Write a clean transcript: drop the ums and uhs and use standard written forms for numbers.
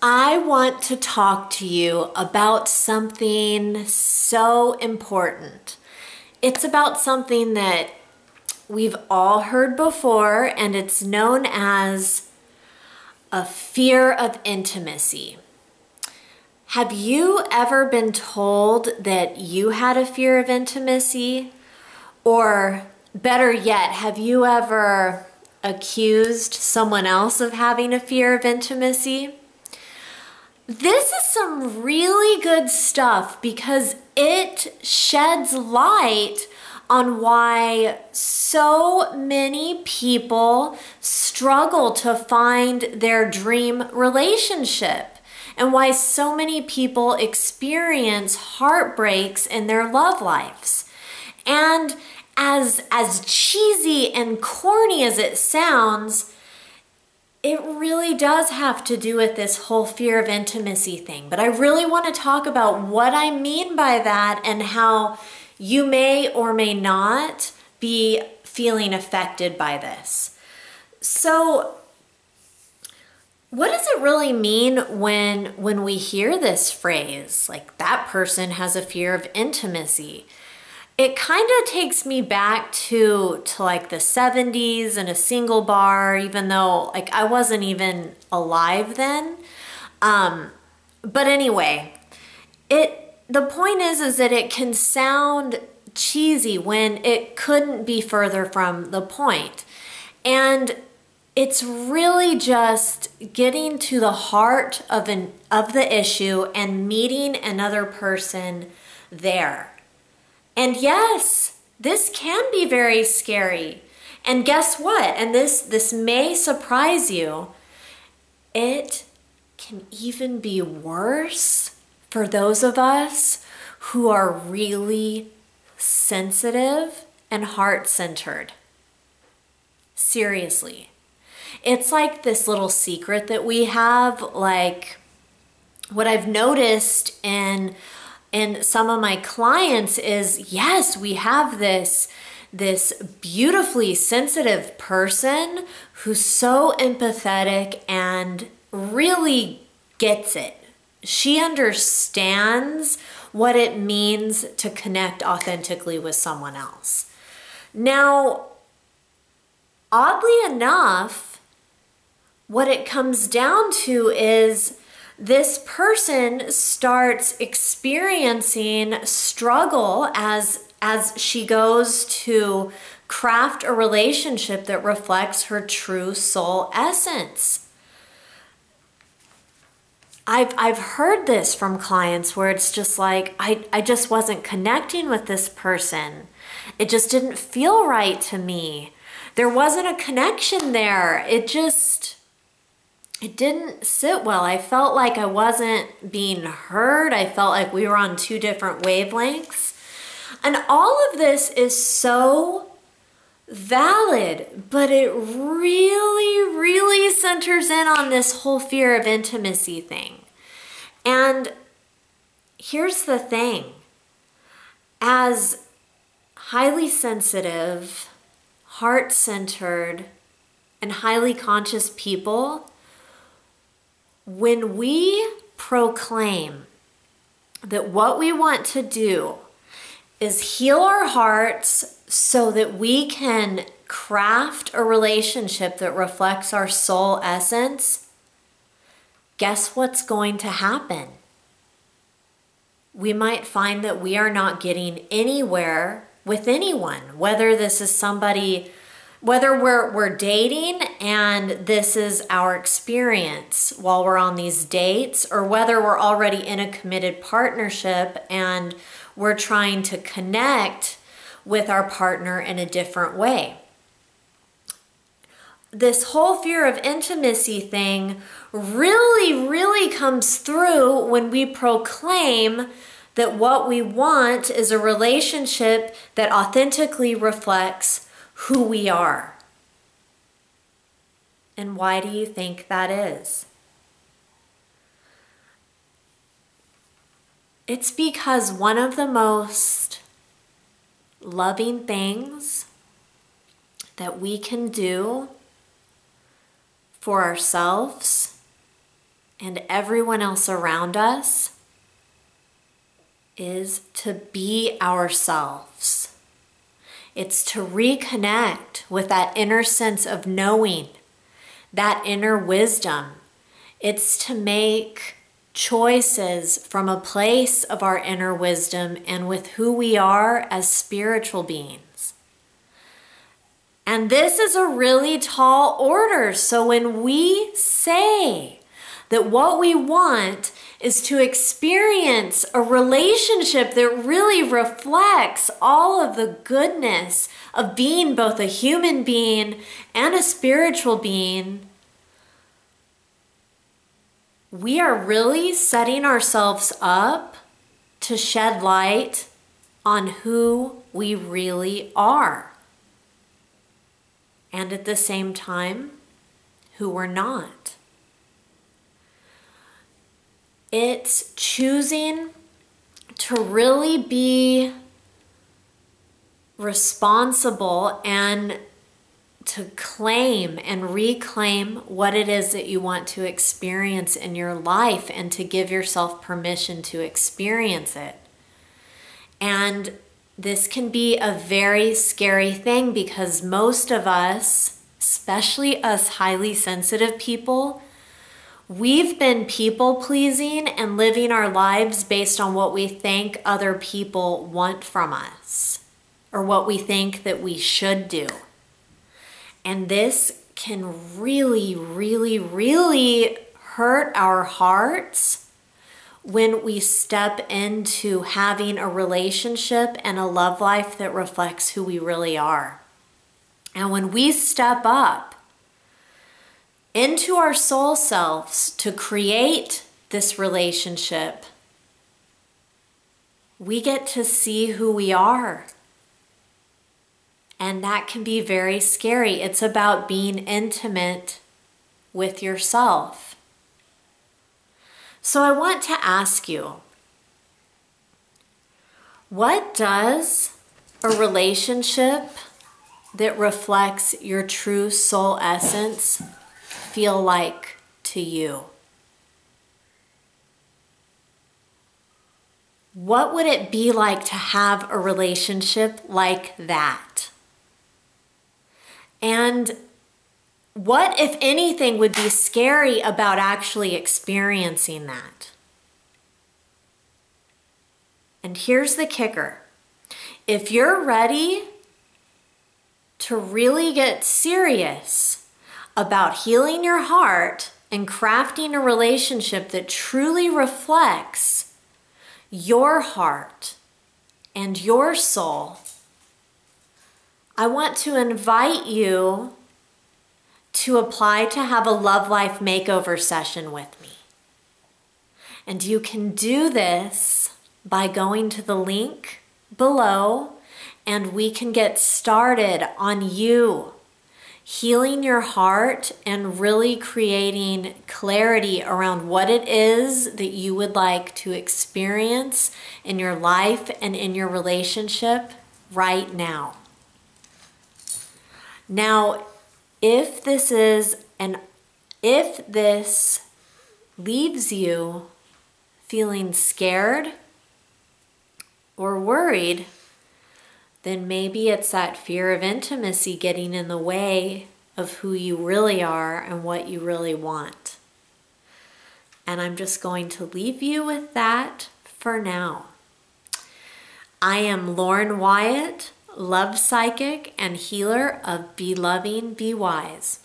I want to talk to you about something so important. It's about something that we've all heard before, and it's known as a fear of intimacy. Have you ever been told that you had a fear of intimacy? Or better yet, have you ever accused someone else of having a fear of intimacy? This is some really good stuff because it sheds light on why so many people struggle to find their dream relationship and why so many people experience heartbreaks in their love lives. And as cheesy and corny as it sounds, it really does have to do with this whole fear of intimacy thing. But I really want to talk about what I mean by that and how you may or may not be feeling affected by this. So, what does it really mean when we hear this phrase, like that person has a fear of intimacy? It kind of takes me back to like the 70s and a single bar, even though like I wasn't even alive then. But anyway, the point is that it can sound cheesy when it couldn't be further from the point. And it's really just getting to the heart of the issue and meeting another person there. And yes, this can be very scary. And guess what? And this may surprise you. It can even be worse for those of us who are really sensitive and heart-centered. Seriously. It's like this little secret that we have, like what I've noticed in some of my clients is, yes, we have this beautifully sensitive person who's so empathetic and really gets it. She understands what it means to connect authentically with someone else. Now, oddly enough, what it comes down to is this person starts experiencing struggle as she goes to craft a relationship that reflects her true soul essence. I've heard this from clients where it's just like, I just wasn't connecting with this person. It just didn't feel right to me. There wasn't a connection there. It didn't sit well. I felt like I wasn't being heard. I felt like we were on two different wavelengths. And all of this is so valid, but it really, really centers in on this whole fear of intimacy thing. And here's the thing. As highly sensitive, heart-centered, and highly conscious people, when we proclaim that what we want to do is heal our hearts so that we can craft a relationship that reflects our soul essence, guess what's going to happen? We might find that we are not getting anywhere with anyone, whether this is somebody, whether we're dating and this is our experience while we're on these dates, or whether we're already in a committed partnership and we're trying to connect with our partner in a different way. This whole fear of intimacy thing really, really comes through when we proclaim that what we want is a relationship that authentically reflects who we are. And why do you think that is? It's because one of the most loving things that we can do for ourselves and everyone else around us is to be ourselves. It's to reconnect with that inner sense of knowing, that inner wisdom. It's to make choices from a place of our inner wisdom and with who we are as spiritual beings. And this is a really tall order. So when we say that what we want is to experience a relationship that really reflects all of the goodness of being both a human being and a spiritual being, we are really setting ourselves up to shed light on who we really are. And at the same time, who we're not. It's choosing to really be responsible and to claim and reclaim what it is that you want to experience in your life and to give yourself permission to experience it. And this can be a very scary thing because most of us, especially us highly sensitive people, we've been people-pleasing and living our lives based on what we think other people want from us or what we think that we should do. And this can really, really, really hurt our hearts when we step into having a relationship and a love life that reflects who we really are. And when we step up into our soul selves to create this relationship, we get to see who we are. And that can be very scary. It's about being intimate with yourself. So I want to ask you, what does a relationship that reflects your true soul essence feel like to you? What would it be like to have a relationship like that? And what, if anything, would be scary about actually experiencing that? And here's the kicker. If you're ready to really get serious about healing your heart and crafting a relationship that truly reflects your heart and your soul, I want to invite you to apply to have a Love Life Makeover session with me. And you can do this by going to the link below, and we can get started on you healing your heart and really creating clarity around what it is that you would like to experience in your life and in your relationship right now. Now, if this leaves you feeling scared or worried, then maybe it's that fear of intimacy getting in the way of who you really are and what you really want. And I'm just going to leave you with that for now. I am Lauren Wyatt, love psychic and healer of Be Loving, Be Wise.